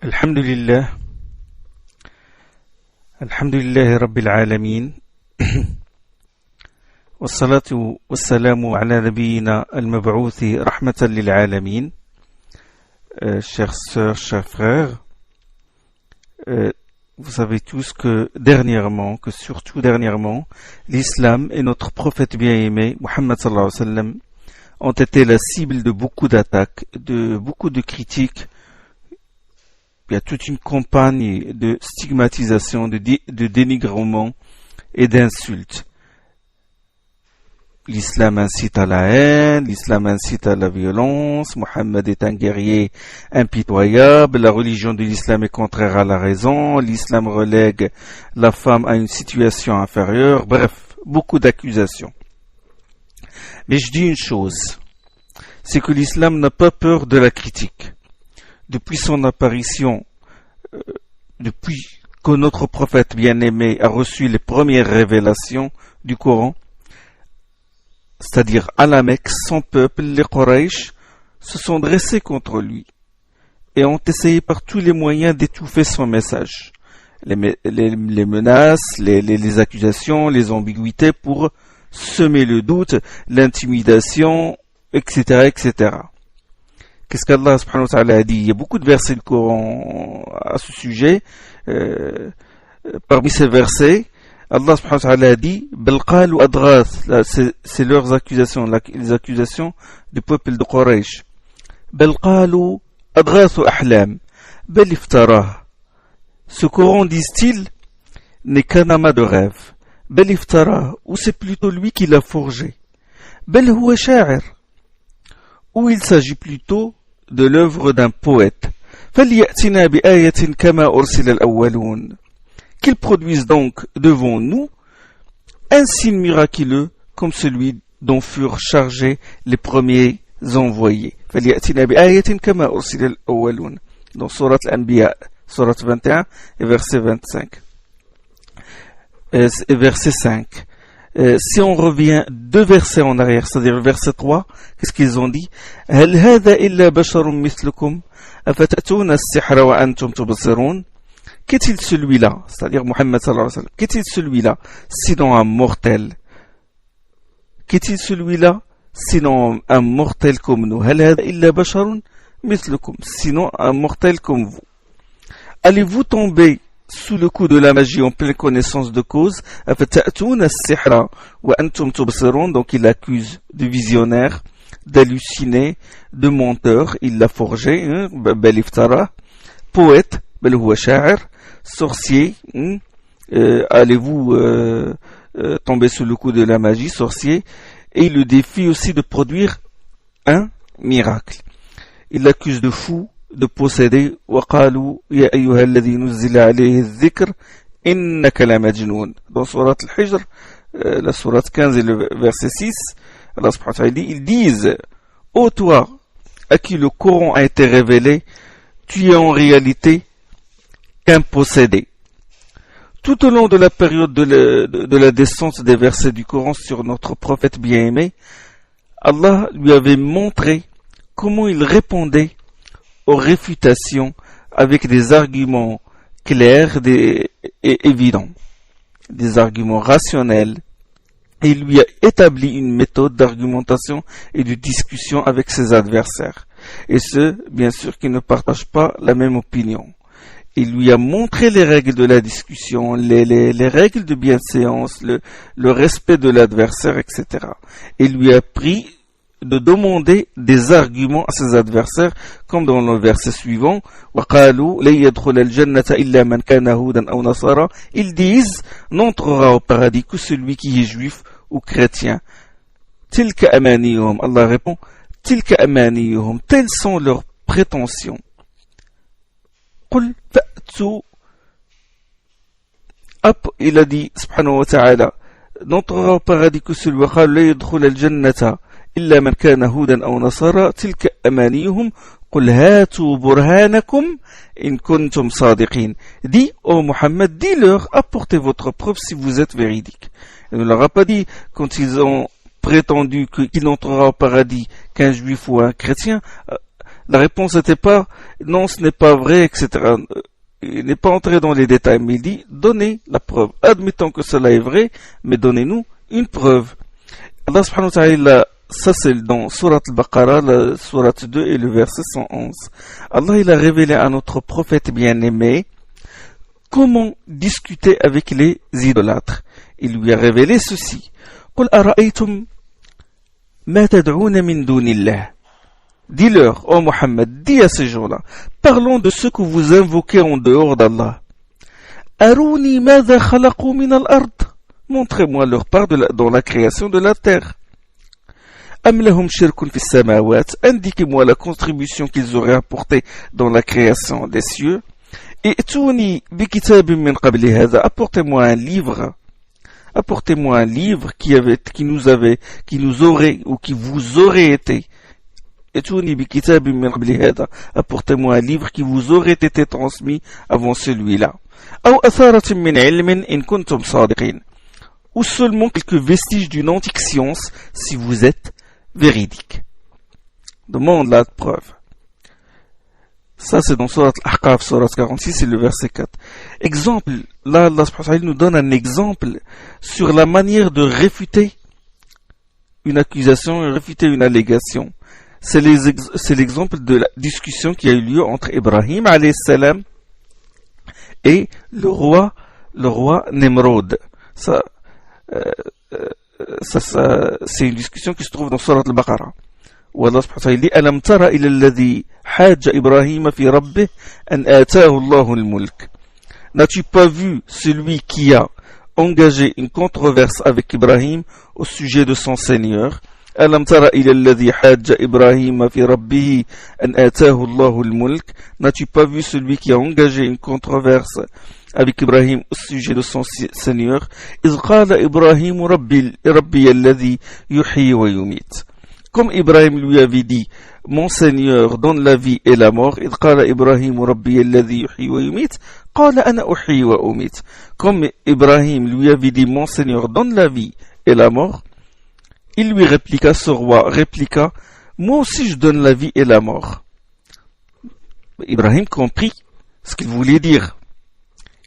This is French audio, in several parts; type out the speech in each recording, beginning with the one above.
الحمد لله الحمد لله رب العالمين والصلاة والسلام على نبينا المبعوث رحمة للعالمين. Chères sœurs, chers frères, vous savez tous que surtout dernièrement, l'islam et notre prophète bien-aimé, Muhammad sallallahu alayhi wa sallam, ont été la cible de beaucoup d'attaques, de beaucoup de critiques. Il y a toute une campagne de stigmatisation, de dénigrement et d'insultes. L'islam incite à la haine, l'islam incite à la violence, Mohammed est un guerrier impitoyable, la religion de l'islam est contraire à la raison, l'islam relègue la femme à une situation inférieure, bref, beaucoup d'accusations. Mais je dis une chose, c'est que l'islam n'a pas peur de la critique. Depuis son apparition, depuis que notre prophète bien-aimé a reçu les premières révélations du Coran, c'est-à-dire à la Mecque, son peuple, les Quraysh, se sont dressés contre lui et ont essayé par tous les moyens d'étouffer son message. Les menaces, les accusations, les ambiguïtés pour semer le doute, l'intimidation, etc., etc. Qu'est-ce qu'Allah subhanahu wa ta'ala a dit? Il y a beaucoup de versets du Coran à ce sujet. Parmi ces versets, Allah subhanahu wa ta'ala a dit Balqal ou Adghas, c'est leurs accusations, les accusations du peuple de Quraysh. Balqal ou Adghas ou Ahlam, Bel iftarah. Ce Coran, disent-ils, n'est qu'un amas de rêve. Bel iftarah, ou c'est plutôt lui qui l'a forgé. Bel huwa sha'ir, ou il s'agit plutôt de l'œuvre d'un poète. فَلْيَأْتِنَا بِآيَةٍ كَمَا أُرْسِلَ الْأَوَّلُونَ. Qu'ils produisent donc devant nous un signe miraculeux comme celui dont furent chargés les premiers envoyés. فَلْيَأْتِنَا بِآيَةٍ كَمَا أُرْسِلَ الْأَوَّلُونَ. Dans Surat Al-Anbiya, Surat 21 et verset 25. Et verset 5. Si on revient 2 versets en arrière, c'est-à-dire le verset 3, qu'est-ce qu'ils ont dit? هل هذا إلا بشر مثلكم أفتأتون السحر وأنتم تبصرون. Qu'est-il celui-là, c'est-à-dire Muhammad sallallahu alayhi wa sallam, qu'est-il celui-là sinon un mortel? Qu'est-il celui-là sinon un mortel comme nous? هل هذا إلا بشر مثلكم, sinon un mortel comme vous. Allez-vous tomber sous le coup de la magie en pleine connaissance de cause? Donc il accuse de visionnaire, d'halluciné, de menteur, il l'a forgé, bel iftara, poète, bel huwa sha'ir, sorcier, allez-vous tomber sous le coup de la magie, sorcier, et il le défie aussi de produire un miracle. Il l'accuse de fou, de posséder. وقالوا يا أيها الذي نزل عليه الذكر إنك لمجنون. Dans Surat Al-Hijr, la Surat 15 et le verset 6, Allah subhanahu wa ta'ala dit, ils disent: ô toi à qui le Coran a été révélé, tu es en réalité qu'un possédé. Tout au long de la période de la descente des versets du Coran sur notre prophète bien-aimé, Allah lui avait montré comment il répondait aux réfutations avec des arguments clairs et évidents, des arguments rationnels, et il lui a établi une méthode d'argumentation et de discussion avec ses adversaires, et ceux, bien sûr, qui ne partagent pas la même opinion. Il lui a montré les règles de la discussion, les règles de bienséance, le respect de l'adversaire, etc. Il lui a appris de demander des arguments à ses adversaires, comme dans le verset suivant, ils disent, n'entrera au paradis que celui qui est juif ou chrétien. Allah répond, telles sont leurs prétentions. Il a dit, subhanahu wa ta'ala, n'entrera au paradis que celui qui إلا من كان هودا أو نصارى تلك أمانيهم قل هاتوا برهانكم إن كنتم صادقين. Dis, ô Muhammad, dis-leur, apportez votre preuve si vous êtes véridique. Il ne leur a pas dit, quand ils ont prétendu qu'il n'entrera au paradis qu'un juif ou un chrétien, La réponse n'était pas non, ce n'est pas vrai, etc. Il n'est pas entré dans les détails, mais il dit donnez la preuve. Admettons que cela est vrai, mais donnez-nous une preuve. Allah subhanahu wa ta'ala, ça c'est dans Surat al-Baqarah, la Surat 2 et le verset 111. Allah il a révélé à notre prophète bien-aimé comment discuter avec les idolâtres. Il lui a révélé ceci. قُلْ أَرَأَيْتُمْ مَا تَدْعُونَ مِن دُونِ اللَّهِ. Dis-leur, ô Mohammed, dis à ces gens-là, parlons de ce que vous invoquez en dehors d'Allah. أَرُونِي مَاذَا خَلَقُوا مِنَ الْأَرْضِ. Montrez-moi leur part dans la création de la terre. أَمْ لَهُمْ شِرْكٌ فِي السَّمَاوَاتِ. Indiquez-moi la contribution qu'ils auraient apportée dans la création des cieux. ائتوني بكتاب من قبل هذا. Apportez-moi un livre. Apportez-moi un livre qui nous aurait ou qui vous aurait été. ائتوني بكتاب من قبل هذا. Apportez-moi un livre qui vous aurait été transmis avant celui-là. أو أثارة من علم إن كنتم صادقين. Ou seulement quelques vestiges d'une antique science si vous êtes véridique. Demande la preuve. Ça, c'est dans Surat Al-Ahqaf, Surat 46 et le verset 4. Exemple, là, Allah subhanahu wa ta'ala nous donne un exemple sur la manière de réfuter une accusation et réfuter une allégation. C'est l'exemple de la discussion qui a eu lieu entre Ibrahim alayhi salam et le roi Nemrod. Ça, c'est une discussion qui se trouve dans Surat Al-Baqarah. Où Allah subhanahu wa ta'ala dit Alam tara ila alladhi hajja Ibrahim fi rabbih an ataahu Allahu al-mulk. N'as-tu pas vu celui qui a engagé une controverse avec Ibrahim au sujet de son Seigneur? Alam tara ila alladhi hajja Ibrahim fi rabbih an ataahu Allahu al-mulk. N'as-tu pas vu celui qui a engagé une controverse avec Ibrahim au sujet de son Seigneur? إذ قال إبراهيم ربي الذي يحيي ويميت. Comme Ibrahim lui avait dit, mon Seigneur donne la vie et la mort. إذ قال إبراهيم ربي الذي يحيي ويميت قال أنا أحيي وأميت. Comme Ibrahim lui avait dit, mon Seigneur donne la vie et la mort, il lui répliqua, ce roi répliqua, moi aussi je donne la vie et la mort. Ibrahim comprit ce qu'il voulait dire.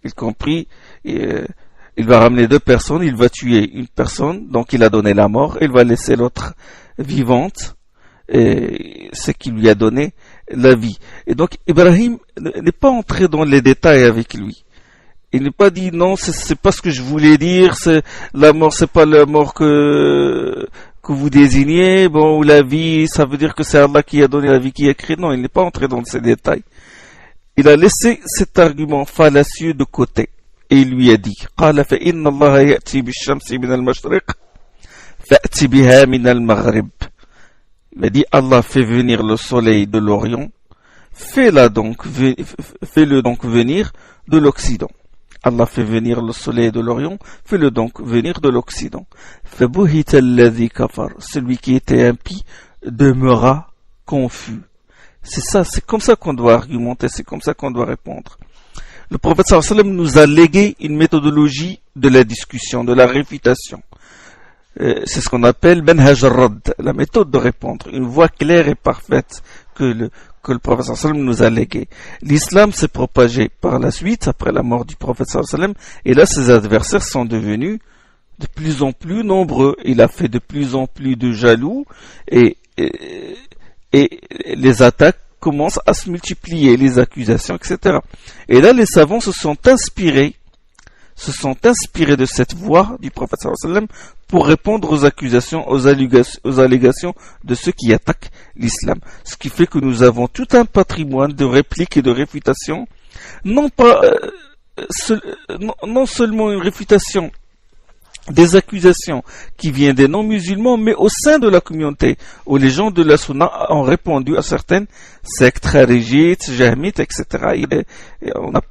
Il comprit, il va ramener deux personnes, il va tuer une personne, donc il a donné la mort, il va laisser l'autre vivante, et c'est qui lui a donné la vie. Et donc Ibrahim n'est pas entré dans les détails avec lui. Il n'est pas dit non, c'est pas ce que je voulais dire, la mort, c'est pas la mort que vous désignez, bon, ou la vie, ça veut dire que c'est Allah qui a donné la vie, qui a créé. Non, il n'est pas entré dans ces détails. Il a laissé cet argument fallacieux de côté. Et il lui a dit, قال فإن الله يأتي بالشمس من المشرق فأتي بها من المغرب. Il a dit, Allah fait venir le soleil de l'Orient, fais-le donc venir de l'Occident. Allah fait venir le soleil de l'Orient, fais-le donc venir de l'Occident. فبهت الذي كفر. Celui qui était impie demeura confus. C'est ça, c'est comme ça qu'on doit argumenter, c'est comme ça qu'on doit répondre. Le prophète sallallahu alayhi wa sallam nous a légué une méthodologie de la discussion, de la réfutation. C'est ce qu'on appelle Manhaj al-Radd, la méthode de répondre, une voie claire et parfaite que le prophète sallallahu alayhi wa sallam nous a léguée. L'islam s'est propagé par la suite, après la mort du prophète sallallahu alayhi wa sallam, et là ses adversaires sont devenus de plus en plus nombreux. Il a fait de plus en plus de jaloux, et les attaques commencent à se multiplier, les accusations, etc. Et là, les savants se sont inspirés de cette voie du prophète sallallahu alayhi wa sallam pour répondre aux accusations, aux allégations de ceux qui attaquent l'islam. Ce qui fait que nous avons tout un patrimoine de répliques et de réfutations, non seulement une réfutation des accusations qui viennent des non-musulmans, mais au sein de la communauté, où les gens de la Sunna ont répondu à certaines sectes kharijites, jahmites, etc. On a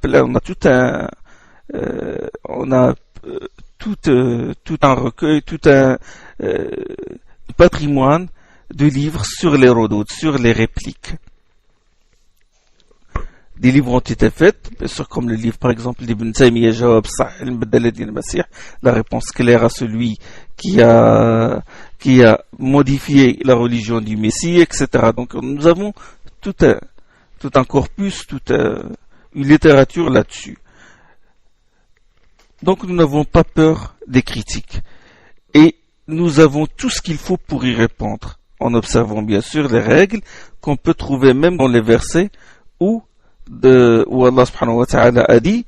tout un recueil, tout un patrimoine de livres sur les rodoutes, sur les répliques. Des livres ont été faits, bien sûr, comme le livre par exemple d'Ibn Taymiyyah, Jawab Sahih al-Mubaddal al-Masih, la réponse claire à celui qui a modifié la religion du Messie, etc. Donc nous avons tout un corpus, une littérature là-dessus. Donc nous n'avons pas peur des critiques. Et nous avons tout ce qu'il faut pour y répondre, en observant bien sûr les règles qu'on peut trouver même dans les versets où Allah subhanahu wa ta'ala a dit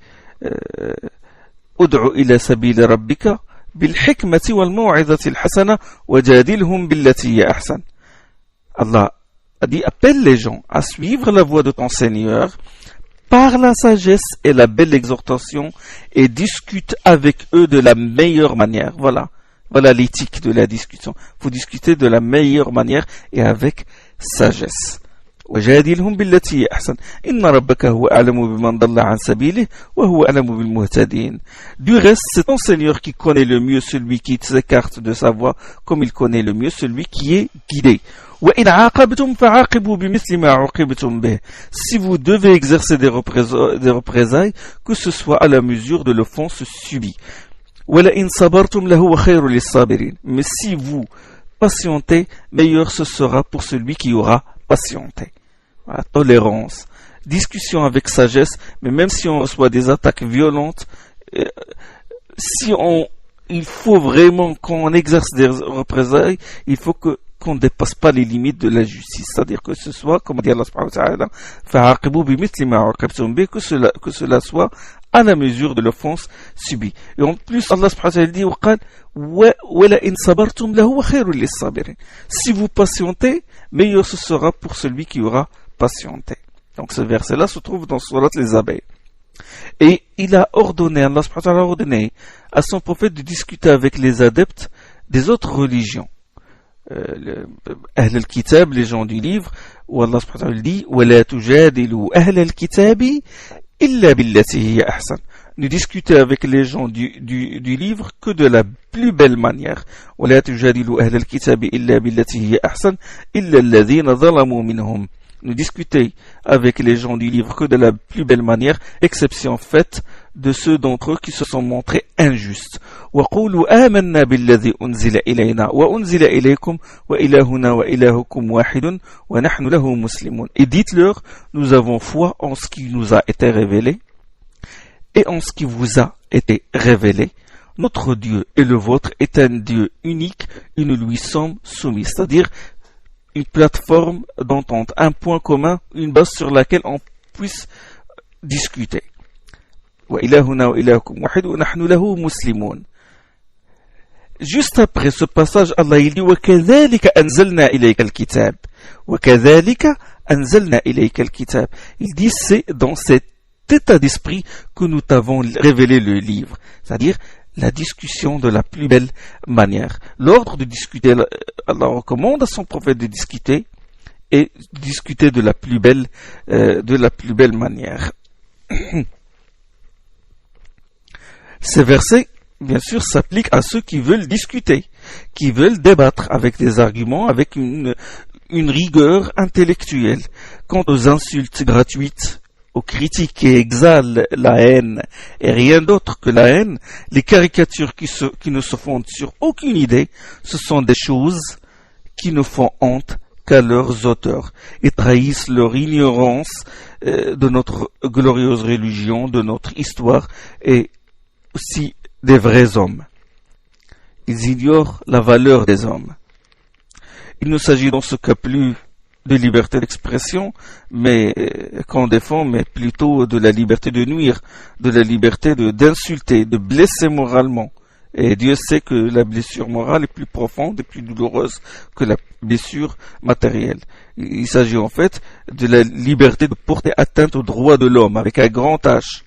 Ud'u ila sabili rabbika bil hikmati wal maw'izati al hasana wajadilhum billati hiya ahsan. Allah a dit appelle les gens à suivre la voie de ton Seigneur par la sagesse et la belle exhortation et discute avec eux de la meilleure manière. Voilà l'éthique de la discussion. Il faut discuter de la meilleure manière et avec sagesse. وجادلهم بالتي هي أحسن إن ربك هو أعلم بمن ضل عن سبيله وهو أعلم بالمهتدين. Du reste, c'est ton Seigneur qui connaît le mieux celui qui s'écarte de sa voie, comme il connaît le mieux celui qui est guidé. وإن عاقبتم فعاقبوا بمثل ما عوقبتم به. Si vous devez exercer des représailles, que ce soit à la mesure de l'offense subie. وَلَئِنْ صَبَرْتُمْ لَهُوَ خَيْرٌ لِلصَّابِرِينَ. Mais si vous patientez, meilleur ce sera pour celui qui aura patienté. Voilà, tolérance, discussion avec sagesse, mais même si on reçoit des attaques violentes, il faut vraiment qu'on exerce des représailles, il faut qu'on ne dépasse pas les limites de la justice. C'est-à-dire que ce soit, comme dit Allah subhanahu wa ta'ala, فَعَاقِبُوا بِمِثْلِ مَا عُوقِبْتُمْ بِهِ, que cela soit à la mesure de l'offense subie. Et en plus, Allah subhanahu wa ta'ala dit وَقَالْ وَلَئِنْ صَبَرْتُمْ لَهُوَ خَيْرٌ لِلصَّابِرِينَ. Si vous patientez, meilleur ce sera pour celui qui aura patienté. Donc ce verset-là se trouve dans Surat les abeilles. Et il a ordonné, Allah subhanahu wa ta'ala a ordonné à son prophète de discuter avec les adeptes des autres religions. Ahl al-Kitab, les gens du livre, où Allah subhanahu wa ta'ala dit وَلَا تُجَادِلُوا أَهْلَ الْكِتَابِ إِلَّا بِالَّتِي هِيَ أَحْسَنُ. Ne discuter avec les gens du livre que de la plus belle manière. وَلَا تُجَادِلُوا أَهْلَ الْكِتَابِ إِلَّا بِالَّتِي هِيَ أَحْسَنُ إِلَّا الَّذِينَ ظَلَمُوا مِنْهُمْ. Ne discuter avec les gens du livre que de la plus belle manière, exception faite de ceux d'entre eux qui se sont montrés injustes. وَقُولُوا آمَنَّا بِالَّذِي أُنزِلَ إِلَيْنَا وَأُنزِلَ إِلَيْكُمْ وَإِلَهُنَا وَإِلَهُكُمْ وَاحِدٌ وَنَحْنُ لَهُ مُسْلِمُونَ. Et dites-leur, nous avons foi en ce qui nous a été révélé et en ce qui vous a été révélé. Notre Dieu et le vôtre est un Dieu unique et nous lui sommes soumis. C'est-à-dire une plateforme d'entente, un point commun, une base sur laquelle on puisse discuter. Juste après ce passage, Allah il dit وَكَذَلِكَ أَنزَلْنَا إِلَيْكَ الْكِتَابِ وَكَذَلِكَ أَنزَلْنَا إِلَيْكَ الْكِتَابِ. Il dit c'est dans cet état d'esprit que nous t'avons révélé le livre, c'est-à-dire la discussion de la plus belle manière. L'ordre de discuter, Allah recommande à son prophète de discuter et discuter de la plus belle manière. Ces versets, bien sûr, s'appliquent à ceux qui veulent discuter, qui veulent débattre avec des arguments, avec une rigueur intellectuelle. Quant aux insultes gratuites, aux critiques qui exhalent la haine et rien d'autre que la haine, les caricatures qui ne se fondent sur aucune idée, ce sont des choses qui ne font honte qu'à leurs auteurs et trahissent leur ignorance de notre glorieuse religion, de notre histoire et aussi des vrais hommes. Ils ignorent la valeur des hommes. Il ne s'agit dans ce cas plus de liberté d'expression, mais qu'on défend, mais plutôt de la liberté de nuire, de la liberté d'insulter, de blesser moralement. Et Dieu sait que la blessure morale est plus profonde et plus douloureuse que la blessure matérielle. Il s'agit en fait de la liberté de porter atteinte aux droits de l'homme avec un grand H.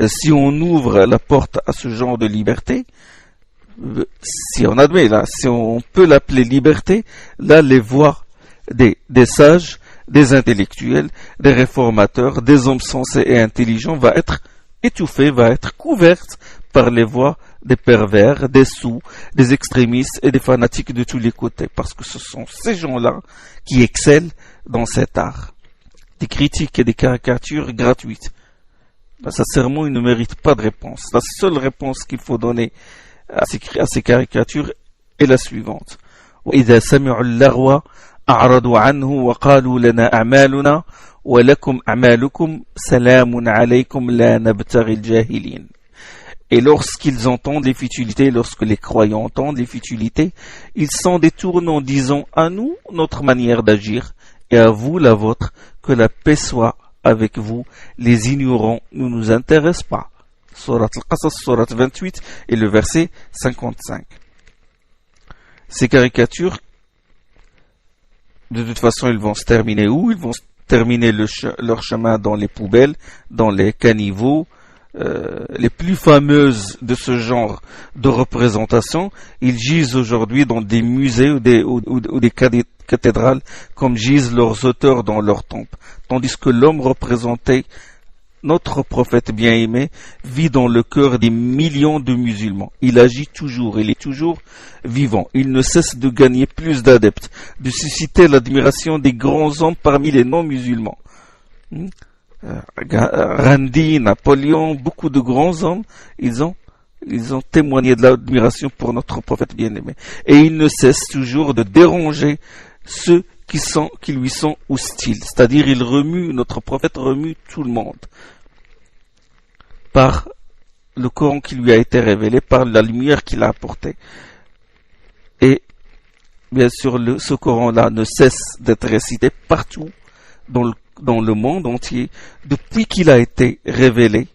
Si on ouvre la porte à ce genre de liberté, si on admet, là, si on peut l'appeler liberté, là les voix des sages, des intellectuels, des réformateurs, des hommes sensés et intelligents va être étouffée, va être couverte par les voix des pervers, des soûls, des extrémistes et des fanatiques de tous les côtés, parce que ce sont ces gens-là qui excellent dans cet art. Des critiques et des caricatures gratuites. Sincèrement, ils ne méritent pas de réponse. La seule réponse qu'il faut donner à ces caricatures est la suivante. وإذا سمعوا اللغو أعرضوا عنه وقالوا لنا أعمالنا ولكم أعمالكم سلام عليكم لا نبتغي الجاهلين. Et lorsqu'ils entendent les futilités, lorsque les croyants entendent les futilités, ils s'en détournent en disant à nous notre manière d'agir et à vous la vôtre, que la paix soit avec vous, les ignorants ne nous intéressent pas. Surat Al-Qasas, Surat 28 et le verset 55. Ces caricatures, de toute façon, ils vont se terminer où? Ils vont se terminer leur chemin dans les poubelles, dans les caniveaux. Les plus fameuses de ce genre de représentation, ils gisent aujourd'hui dans des musées ou des cathédrales, comme gisent leurs auteurs dans leurs tombes. Tandis que l'homme représenté, notre prophète bien-aimé, vit dans le cœur des millions de musulmans. Il agit toujours, il est toujours vivant. Il ne cesse de gagner plus d'adeptes, de susciter l'admiration des grands hommes parmi les non-musulmans. Gandhi, Napoléon, beaucoup de grands hommes, ils ont témoigné de l'admiration pour notre prophète bien-aimé. Et il ne cesse toujours de déranger ceux qui lui sont hostiles. C'est-à-dire, notre prophète remue tout le monde par le Coran qui lui a été révélé, par la lumière qu'il a apportée. Et bien sûr, ce Coran-là ne cesse d'être récité partout dans le monde entier, depuis qu'il a été révélé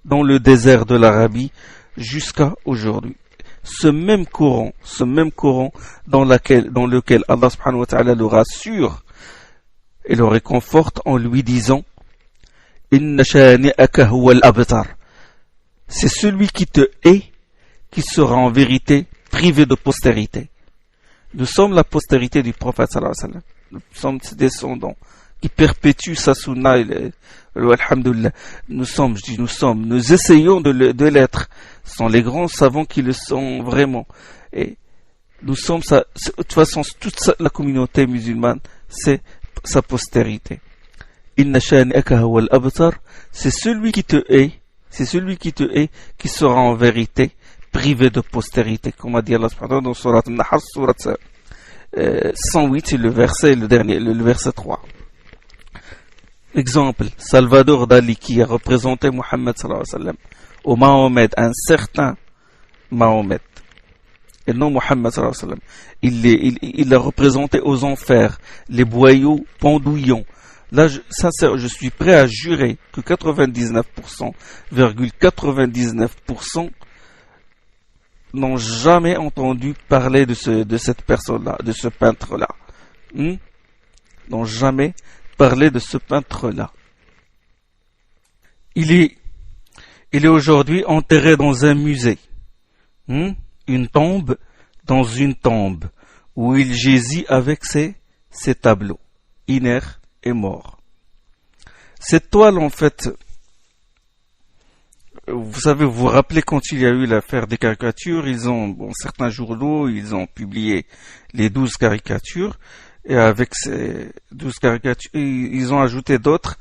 dans le désert de l'Arabie jusqu'à aujourd'hui. Ce même Coran dans lequel Allah subhanahu wa ta'ala le rassure et le réconforte en lui disant Inna shani'aka huwa al-abtar. C'est celui qui te hait qui sera en vérité privé de postérité. Nous sommes la postérité du prophète sallallahu alayhi wa sallam. Nous sommes ses descendants qui perpétue sa sunna, alhamdulillah. Nous essayons de l'être. Ce sont les grands savants qui le sont vraiment. Et nous sommes de toute façon, toute la communauté musulmane, c'est sa postérité. Inna shani'aka huwa al-abtar, c'est celui qui te hait qui sera en vérité privé de postérité. Comme a dit Allah subhanahu wa ta'ala dans Surat An-Nahl, Surat 108, le verset 3. Exemple, Salvador Dali qui a représenté Mohammed sallallahu alayhi wa sallam, au Mahomet, un certain Mahomet, et non Mohammed sallallahu alayhi wa sallam. Il l'a représenté aux enfers, les boyaux pendouillants. Là, je suis prêt à jurer que 99% n'ont jamais entendu parler de cette personne-là, de ce peintre-là. N'ont jamais parler de ce peintre-là. Il est aujourd'hui enterré dans un musée, une tombe dans une tombe, où il gisait avec ses tableaux, inerte et mort. Cette toile, en fait, vous vous rappelez quand il y a eu l'affaire des caricatures, certains journaux, ils ont publié les 12 caricatures, et avec ces 12 caricatures, ils ont ajouté d'autres,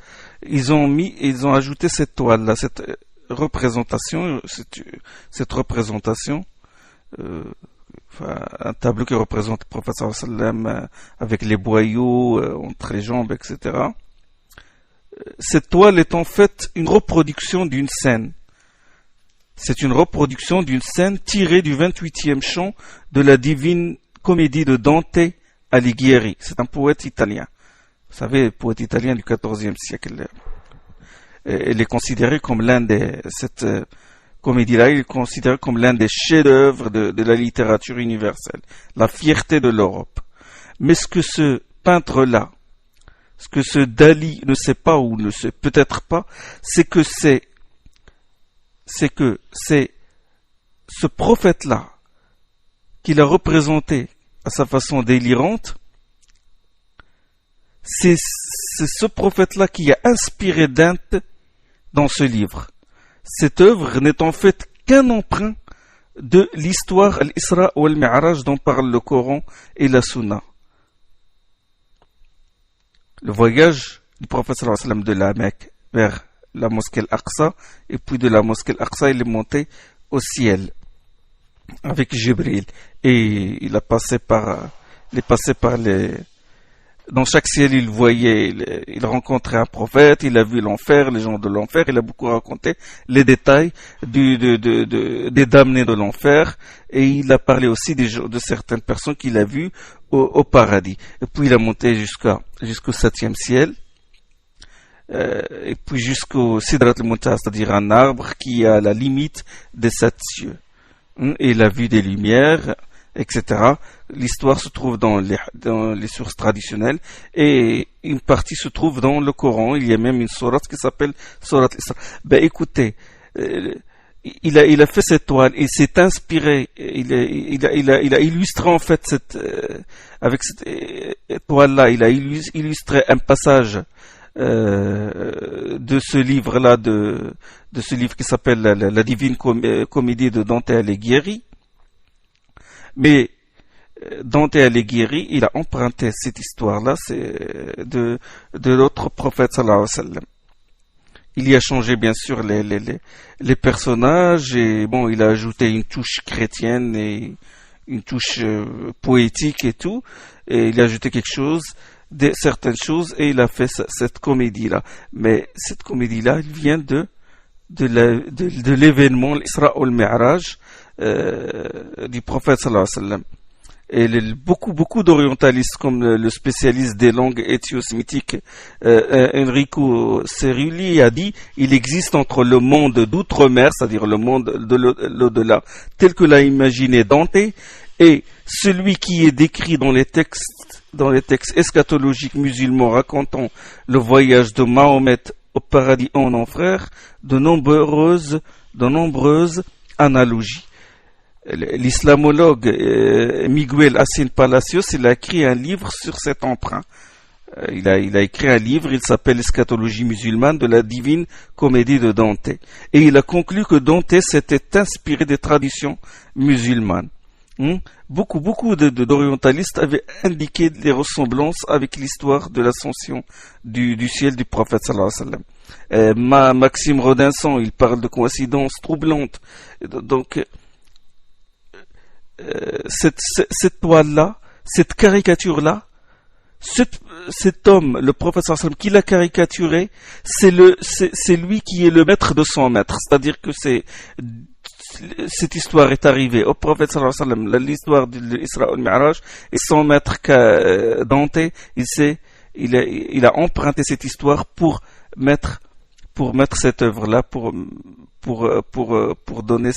ils ont ajouté cette toile-là, cette représentation, un tableau qui représente le prophète sallallahu alayhi wa sallam avec les boyaux entre les jambes, etc. Cette toile est en fait une reproduction d'une scène. C'est une reproduction d'une scène tirée du 28e chant de la divine comédie de Dante Alighieri. C'est un poète italien. Vous savez, poète italien du XIVe siècle. Il est considéré comme cette comédie-là, il est considéré comme l'un des chefs-d'œuvre de la littérature universelle. La fierté de l'Europe. Mais ce que ce peintre-là, ce que ce Dali ne sait pas ou ne sait peut-être pas, c'est que c'est ce prophète-là qu'il a représenté à sa façon délirante, c'est ce prophète-là qui a inspiré Dante dans ce livre. Cette œuvre n'est en fait qu'un emprunt de l'histoire Al-Isra ou Al-Mi'raj dont parle le Coran et la Sunna. Le voyage du prophète sallallahu alayhi wa sallam de la Mecque vers la mosquée Al-Aqsa, et puis de la mosquée Al-Aqsa, il est monté au ciel avec Jibril, et il est passé par les dans chaque ciel, il voyait, il rencontrait un prophète, il a vu l'enfer, les gens de l'enfer, il a beaucoup raconté les détails des damnés de l'enfer, et il a parlé aussi de certaines personnes qu'il a vues au paradis. Et puis il a monté jusqu'au 7e ciel, et puis jusqu'au Sidrat al-Muntaha, c'est-à-dire un arbre qui est à la limite des 7 cieux. Et il a vu des lumières, etc. L'histoire se trouve dans les sources traditionnelles et une partie se trouve dans le Coran. Il y a même une sourate qui s'appelle Sourate Isra. Ben écoutez, il a fait cette toile et s'est inspiré. Il a illustré en fait avec cette toile-là. Il a illustré un passage de ce livre-là, de ce livre qui s'appelle la Divine Comédie de Dante Alighieri. Mais Dante Alighieri, il a emprunté cette histoire-là, c'est de l'autre prophète sallallahu alayhi wa sallam. Il y a changé bien sûr les personnages et bon, il a ajouté une touche chrétienne et une touche poétique et tout, et il a ajouté certaines choses et il a fait cette comédie-là. Mais cette comédie-là, elle vient de l'événement l'Isra al-Mi'raj du prophète sallallahu alayhi wa sallam. Et beaucoup d'orientalistes comme le spécialiste des langues éthio-sémitiques Enrico Cerulli a dit il existe entre le monde d'outre-mer, c'est-à-dire le monde de l'au-delà tel que l'a imaginé Dante, et celui qui est décrit dans les textes eschatologiques musulmans racontant le voyage de Mahomet au paradis en enfer, de nombreuses analogies. L'islamologue Miguel Assin Palacios, il a écrit un livre sur cet emprunt. Il a écrit un livre, il s'appelle Eschatologie musulmane de la Divine Comédie de Dante. Et il a conclu que Dante s'était inspiré des traditions musulmanes. Beaucoup d'orientalistes avaient indiqué des ressemblances avec l'histoire de l'ascension du ciel du prophète sallallahu alayhi wa sallam. Maxime Rodinson, il parle de coïncidences troublantes. Donc, cette toile-là, cette caricature-là, cet homme, le prophète sallallahu alayhi wa sallam, qui l'a caricaturé, c'est lui qui est le maître de son maître. C'est-à-dire que cette histoire est arrivée au prophète sallallahu alayhi wa sallam, l'histoire de l'Isra al-Mi'raj, et son maître Dante, il a emprunté cette histoire pour mettre cette œuvre-là, pour donner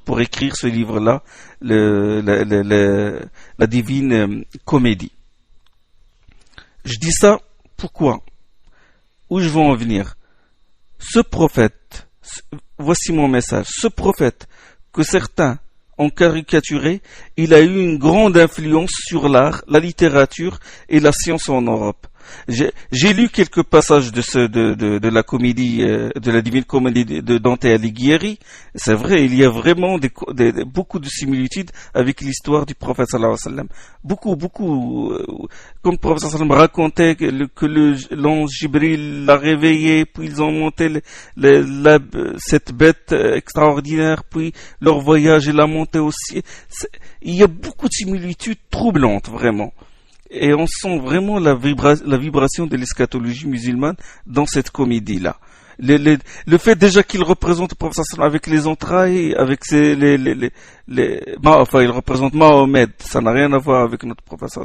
pour écrire ce livre-là, la Divine Comédie. Je dis ça, pourquoi? Où je veux en venir? Ce prophète, voici mon message, ce prophète que certains ont caricaturé, il a eu une grande influence sur l'art, la littérature et la science en Europe. J'ai lu quelques passages de la comédie, de la Divine Comédie de Dante Alighieri. C'est vrai, il y a vraiment beaucoup de similitudes avec l'histoire du prophète sallallahu alayhi wa sallam. Beaucoup, comme le prophète sallallahu alayhi wa sallam racontait que l'ange Jibril l'a réveillé, puis ils ont monté cette bête extraordinaire, puis leur voyage et la montée au ciel. Il y a beaucoup de similitudes troublantes, vraiment. Et on sent vraiment la vibration de l'eschatologie musulmane dans cette comédie-là. Le fait déjà qu'il représente le prophète avec les entrailles, avec il représente Mahomet, ça n'a rien à voir avec notre prophète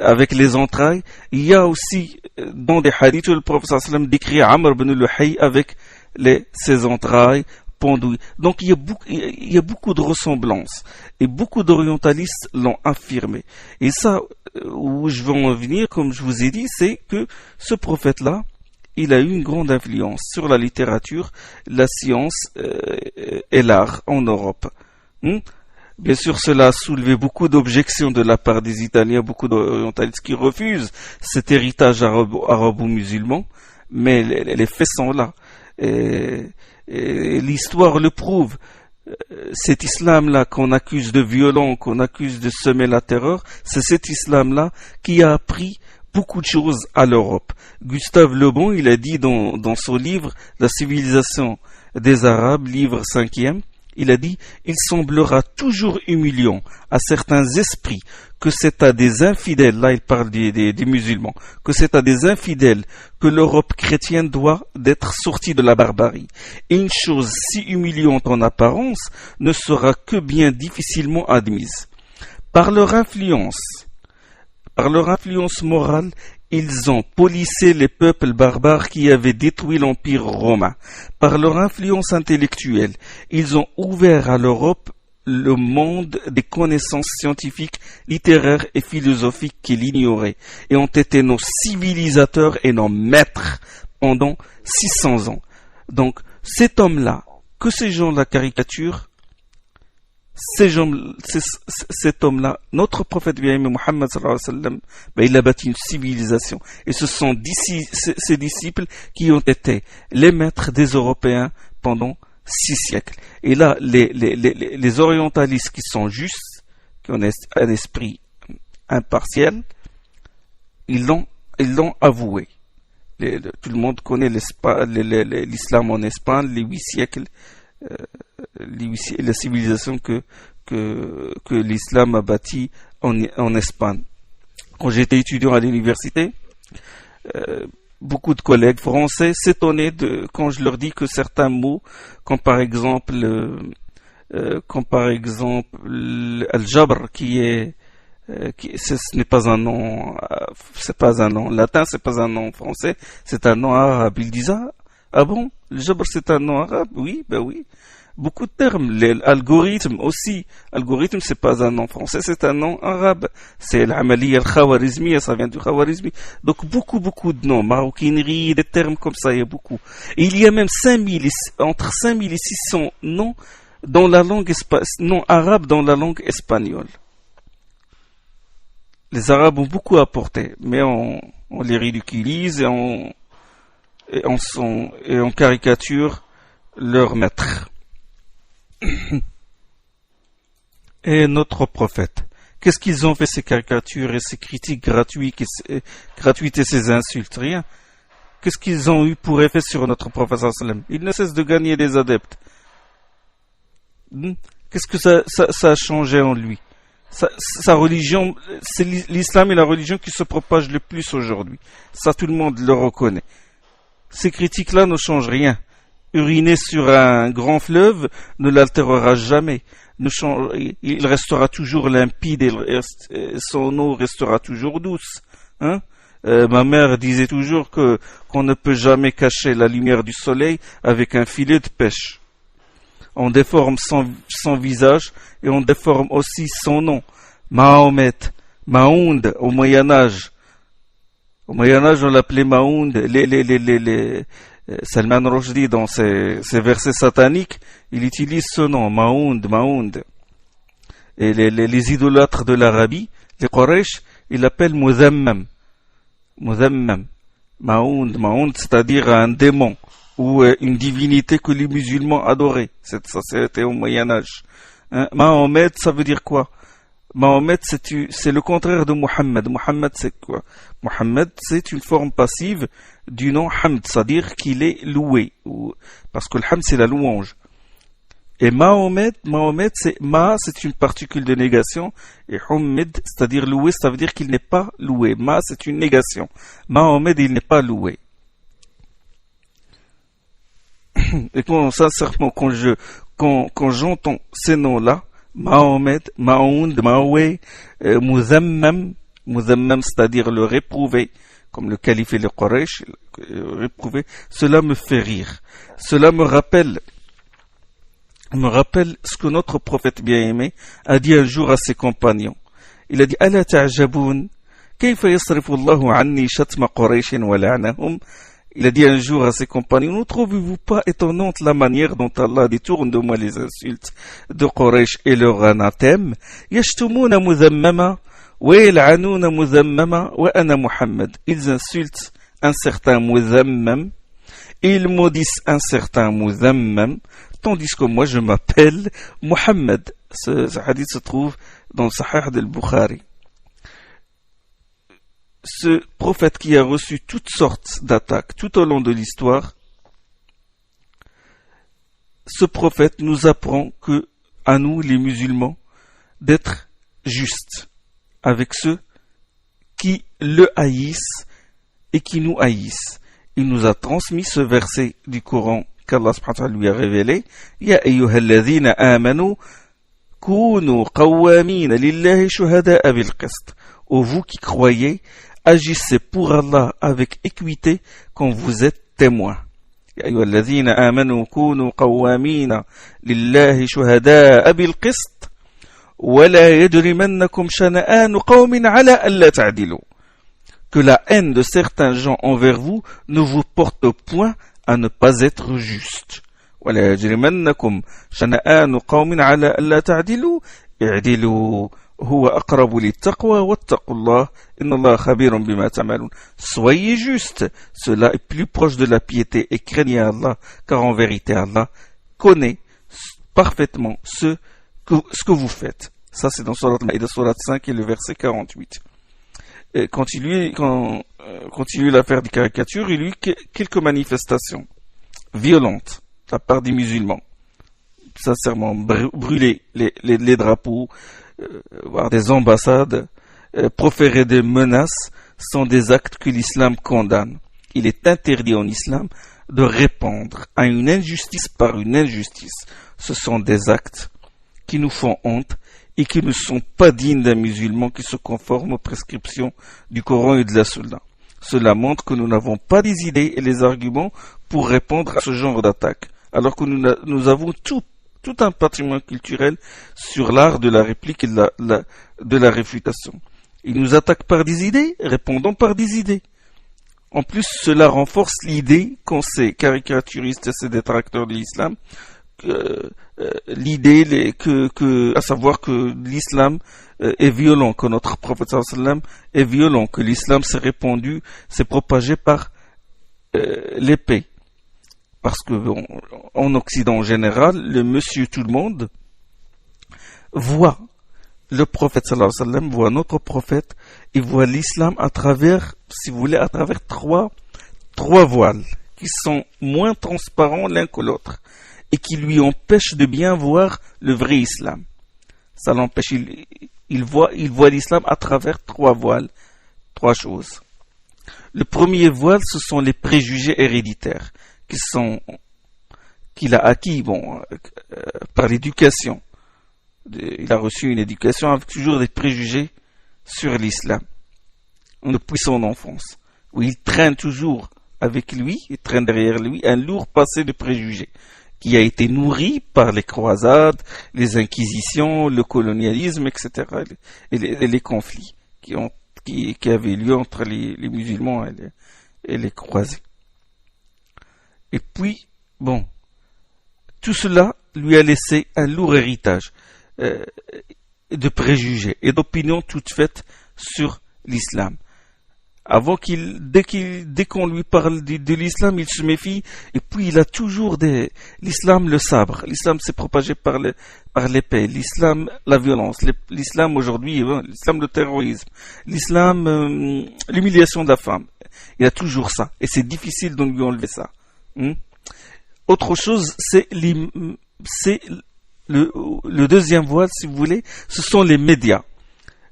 avec les entrailles. Il y a aussi dans des hadiths où le prophète décrit Amr ibn Luhay avec ses entrailles pendouilles. Donc il y a beaucoup de ressemblances et beaucoup d'orientalistes l'ont affirmé. Et ça, où je veux en venir, comme je vous ai dit, c'est que ce prophète-là, il a eu une grande influence sur la littérature, la science et l'art en Europe. Bien sûr, cela a soulevé beaucoup d'objections de la part des Italiens, beaucoup d'orientalistes qui refusent cet héritage arabo-musulman, mais les faits sont là. Et l'histoire le prouve. Cet islam-là qu'on accuse de violent, qu'on accuse de semer la terreur, c'est cet islam-là qui a appris beaucoup de choses à l'Europe. Gustave Le Bon, il a dit dans son livre La civilisation des Arabes, livre 5e, il a dit « Il semblera toujours humiliant à certains esprits que c'est à des infidèles, là il parle des musulmans, que c'est à des infidèles que l'Europe chrétienne doit d'être sortie de la barbarie. Et une chose si humiliante en apparence ne sera que bien difficilement admise. Par leur influence morale, ils ont polissé les peuples barbares qui avaient détruit l'Empire romain. Par leur influence intellectuelle, ils ont ouvert à l'Europe le monde des connaissances scientifiques, littéraires et philosophiques qu'il ignorait, et ont été nos civilisateurs et nos maîtres pendant 600 ans. Donc, cet homme-là, que ces gens-là caricaturent, cet homme-là, notre prophète Muhammad sallallahu alayhi wa sallam, il a bâti une civilisation. Et ce sont ses disciples qui ont été les maîtres des Européens pendant 6 siècles. Et là, les orientalistes qui sont justes, qui ont un esprit impartiel, ils l'ont avoué. Tout le monde connaît l'islam en Espagne, les 8 siècles. La civilisation que l'islam a bâtie en Espagne. Quand j'étais étudiant à l'université, beaucoup de collègues français s'étonnaient quand je leur dis que certains mots, comme par exemple al-jabr, ce n'est pas un nom, c'est pas un nom latin, c'est pas un nom français, c'est un nom arabe. Ils disent ah bon, le jabr c'est un nom arabe? Oui, ben oui. Beaucoup de termes, l'algorithme aussi. Algorithme, c'est pas un nom français, c'est un nom arabe. C'est l'amaliya al-khawarizmiya, ça vient du khawarizmi. Donc beaucoup de noms, maroquinerie, des termes comme ça, il y a beaucoup. Et il y a même entre 5000 et 600 noms dans la langue noms arabes dans la langue espagnole. Les Arabes ont beaucoup apporté, mais on les ridiculise et on caricature leur maître. Et notre prophète, qu'est-ce qu'ils ont fait, ces caricatures et ces critiques gratuites et ces insultes? Rien. Qu'est-ce qu'ils ont eu pour effet sur notre prophète sallallahu alayhi wa sallam? Il ne cesse de gagner des adeptes. Qu'est-ce que ça a changé en lui? Sa religion, c'est l'islam est la religion qui se propage le plus aujourd'hui. Ça, tout le monde le reconnaît. Ces critiques-là ne changent rien. Uriner sur un grand fleuve ne l'altérera jamais. Il restera toujours limpide et son eau restera toujours douce. Ma mère disait toujours qu'on ne peut jamais cacher la lumière du soleil avec un filet de pêche. On déforme son visage et on déforme aussi son nom. Mahomet, Mahound au Moyen-Âge. Au Moyen-Âge, on l'appelait Mahound. Salman Rushdie, dans ses versets sataniques, il utilise ce nom, Mahound. Et les idolâtres de l'Arabie, les Quraysh, ils l'appellent Muzammam. Mahound, c'est-à-dire un démon ou une divinité que les musulmans adoraient. Ça, c'était au Moyen-Âge. Mahomet, ça veut dire quoi? Mahomet, c'est le contraire de Muhammad. Muhammad, c'est quoi? Muhammad, c'est une forme passive du nom Hamd, c'est-à-dire qu'il est loué. Parce que le Hamd, c'est la louange. Et Mahomet, c'est une particule de négation. Et Humid, c'est-à-dire loué, ça veut dire qu'il n'est pas loué. Ma, c'est une négation. Mahomet, il n'est pas loué. Et sincèrement, quand j'entends ces noms-là, Mahomet, Mahound, Mahoué, Muzammam, c'est-à-dire le réprouvé, comme le calife et le Quraysh, réprouvé, cela me fait rire. Cela me rappelle ce que notre prophète bien-aimé a dit un jour à ses compagnons. Il a dit, Ala ta'jaboun, kayfa yasrifu Allahu anni shatma Qurayshin wa la'nahum. Il a dit un jour à ses compagnons, ne trouvez-vous pas étonnante la manière dont Allah détourne de moi les insultes de Quraysh et leur anathème? Yashtumuna muzammama wa yal'anuna muzammama wa ana Muhammad. Ils insultent un certain muzammam, ils maudissent un certain muzammam, tandis que moi je m'appelle Muhammad. Ce hadith se trouve dans le Sahih del-Bukhari. Ce prophète qui a reçu toutes sortes d'attaques tout au long de l'histoire, ce prophète nous apprend à nous, les musulmans, d'être justes avec ceux qui le haïssent et qui nous haïssent. Il nous a transmis ce verset du Coran qu'Allah subhanahu wa ta'ala lui a révélé. Ya ayyuhalladhina amanu kunu qawwamina lillahi shuhada'a bil qist. Ô vous qui croyez, agissez pour Allah avec équité quand vous êtes témoins. يا أيها الذين آمنوا كونوا قوامين لله شهداء بالقسط ولا يجرمنكم شنآن قوم على ألا تعدلوا. Que la haine de certains gens envers vous ne vous porte point à ne pas être juste. ولا يجرمنكم شنآن قوم على ألا تعدلوا اعدلوا هو أقرب للتقوى واتقوا الله إن الله خبير بما تعملون. Soyez justes, cela est plus proche de la piété, et craignez Allah, car en vérité Allah connaît parfaitement ce que vous faites. Ça c'est dans Surat Al-Maïda, Surat 5 et le verset 48. Continue l'affaire des caricatures, il y a eu quelques manifestations violentes de la part des musulmans. Sincèrement, brûler les drapeaux, voir des ambassades, proférer des menaces sont des actes que l'islam condamne. Il est interdit en islam de répondre à une injustice par une injustice. Ce sont des actes qui nous font honte et qui ne sont pas dignes d'un musulman qui se conforme aux prescriptions du Coran et de la Sunna. Cela montre que nous n'avons pas les idées et les arguments pour répondre à ce genre d'attaque, alors que nous avons tout un patrimoine culturel sur l'art de la réplique et de la réfutation. Ils nous attaquent par des idées, répondons par des idées. En plus, cela renforce l'idée qu'ont ces caricaturistes et ces détracteurs de l'islam, l'idée à savoir que l'islam est violent, que notre prophète sallam est violent, que l'islam s'est répandu, s'est propagé par l'épée. Parce que en Occident en général, le monsieur tout le monde voit le prophète sallallahu alayhi wa sallam, voit notre prophète et voit l'islam à travers, si vous voulez, à travers trois voiles qui sont moins transparents l'un que l'autre et qui lui empêchent de bien voir le vrai islam. Ça l'empêche, il voit l'islam à travers trois voiles, trois choses. Le premier voile, ce sont les préjugés héréditaires qu'il a acquis par l'éducation. Il a reçu une éducation avec toujours des préjugés sur l'islam depuis son enfance, où il traîne toujours avec lui, il traîne derrière lui un lourd passé de préjugés qui a été nourri par les croisades, les inquisitions, le colonialisme, etc. et les conflits qui avaient lieu entre les musulmans et les croisés. Et puis, tout cela lui a laissé un lourd héritage de préjugés et d'opinions toutes faites sur l'islam. Dès qu'on lui parle de l'islam, il se méfie, et puis il a toujours l'islam le sabre, l'islam s'est propagé par l'épée, l'islam la violence, l'islam aujourd'hui, l'islam le terrorisme, l'islam l'humiliation de la femme. Il a toujours ça, et c'est difficile de lui enlever ça. Autre chose, c'est le deuxième voile, si vous voulez, ce sont les médias,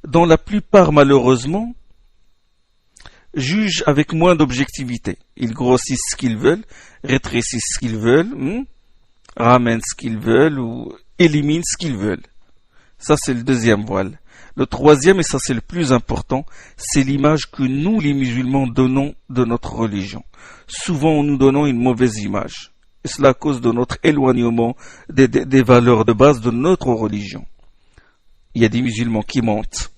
dont la plupart, malheureusement, jugent avec moins d'objectivité. Ils grossissent ce qu'ils veulent, rétrécissent ce qu'ils veulent, ramènent ce qu'ils veulent ou éliminent ce qu'ils veulent. Ça, c'est le deuxième voile. Le troisième, et ça c'est le plus important, c'est l'image que nous, les musulmans, donnons de notre religion. Souvent, nous donnons une mauvaise image. Et cela à cause de notre éloignement des valeurs de base de notre religion. Il y a des musulmans qui mentent.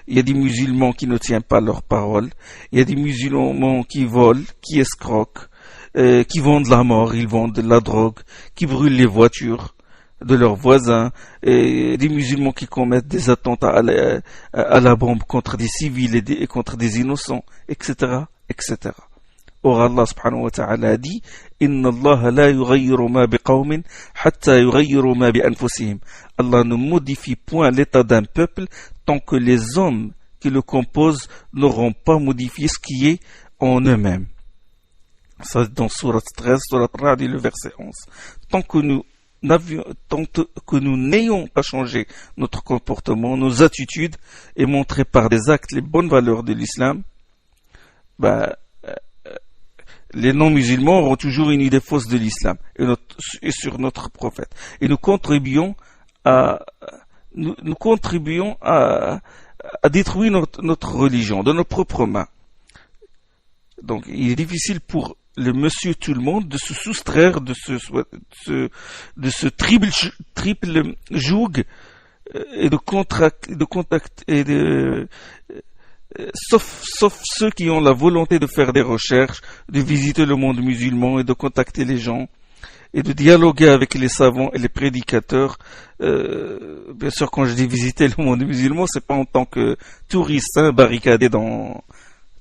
Il y a des musulmans qui ne tiennent pas leurs paroles. Il y a des musulmans qui volent, qui escroquent, qui vendent la mort, ils vendent de la drogue, qui brûlent les voitures de leurs voisins, et des musulmans qui commettent des attentats à la bombe contre des civils et contre des innocents, etc., etc. Or Allah subhanahu wa ta'ala a dit Inna Allah la yughayyiru ma biqawmin hatta yughayyiru ma bi anfusihim. Allah ne modifie point l'état d'un peuple tant que les hommes qui le composent n'auront pas modifié ce qui est en eux-mêmes. Ça dans Surat 13, Surat Ra'd, le verset 11. Tant que nous tant que nous n'ayons pas changé notre comportement, nos attitudes, et montré par des actes les bonnes valeurs de l'islam, les non-musulmans auront toujours une idée fausse de l'islam et sur notre prophète. Et nous contribuons à détruire notre religion de nos propres mains. Donc, il est difficile pour le monsieur tout le monde de se soustraire de ce triple joug et de contact et sauf ceux qui ont la volonté de faire des recherches, de visiter le monde musulman et de contacter les gens et de dialoguer avec les savants et les prédicateurs. Bien sûr, quand je dis visiter le monde musulman, c'est pas en tant que touriste, barricadé dans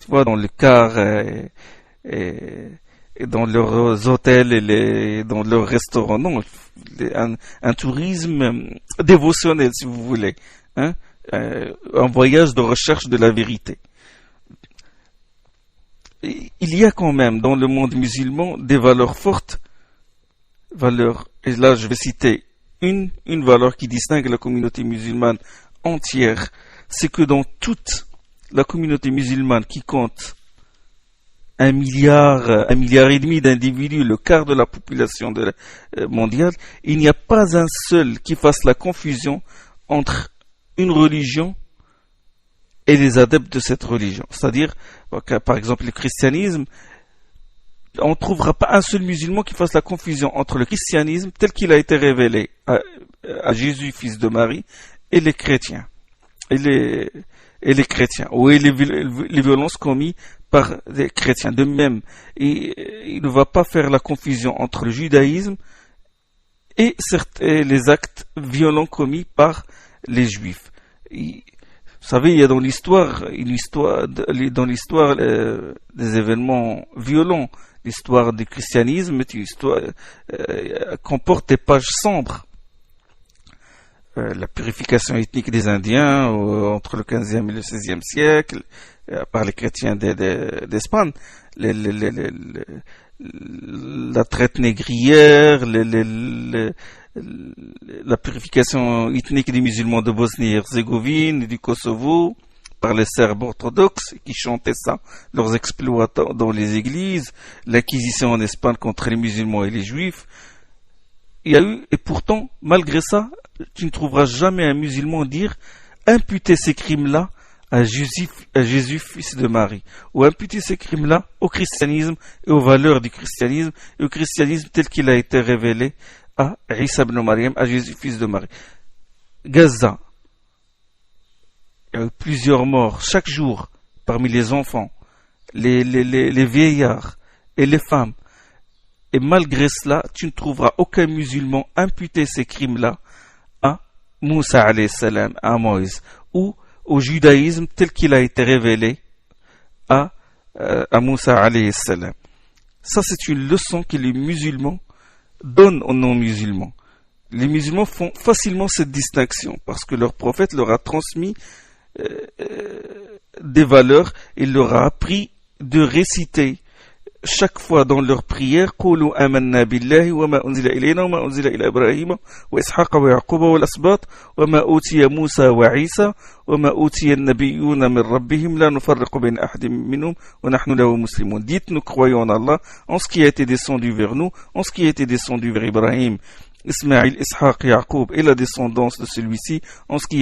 le car et dans leurs hôtels et dans leurs restaurants. Non, un tourisme dévotionnel, si vous voulez, un voyage de recherche de la vérité. Il y a quand même dans le monde musulman des valeurs fortes, et là je vais citer une valeur qui distingue la communauté musulmane entière, c'est que dans toute la communauté musulmane qui compte 1 milliard et demi d'individus, le quart de la population mondiale, il n'y a pas un seul qui fasse la confusion entre une religion et les adeptes de cette religion. C'est-à-dire, par exemple, le christianisme, on ne trouvera pas un seul musulman qui fasse la confusion entre le christianisme tel qu'il a été révélé à Jésus, fils de Marie, et les chrétiens. Et les chrétiens, ou les violences commises par les chrétiens. De même, il ne va pas faire la confusion entre le judaïsme et les actes violents commis par les juifs. Vous savez, il y a dans l'histoire des événements violents. L'histoire du christianisme est une histoire comporte des pages sombres. La purification ethnique des Indiens entre le 15e et le 16e siècle par les chrétiens d'Espagne, la traite négrière, la purification ethnique des musulmans de Bosnie et Herzégovine et du Kosovo par les Serbes orthodoxes qui chantaient ça, leurs exploits dans les églises, l'acquisition en Espagne contre les musulmans et les juifs. Il y a eu, et pourtant, malgré ça, tu ne trouveras jamais un musulman dire imputer ces crimes-là à Jésus, fils de Marie, ou imputer ces crimes-là au christianisme et aux valeurs du christianisme et au christianisme tel qu'il a été révélé à Isa ibn Maryam, à Jésus, fils de Marie. Gaza, il y a eu plusieurs morts chaque jour parmi les enfants, les vieillards et les femmes. Et malgré cela, tu ne trouveras aucun musulman imputer ces crimes-là à Moussa alayhi salam, à Moïse, ou au judaïsme tel qu'il a été révélé à Moussa alayhi salam. Ça, c'est une leçon que les musulmans donnent aux non-musulmans. Les musulmans font facilement cette distinction parce que leur prophète leur a transmis des valeurs, il leur a appris de réciter chaque fois dans leur prière قولوا آمنا بالله وما أنزل إلينا وما أنزل إلى إبراهيم وإسحاق ويعقوب والأسباط وما أوتي موسى وعيسى وما أوتي النبيون من ربهم لا نفرق بين أحد منهم ونحن له مسلمون. Dites, nous croyons en Allah, en ce qui a été descendu vers nous, en ce qui a été descendu vers Ibrahim, Ismaïl, Ishaq, Yaqub et la descendance de celui-ci, en ce qui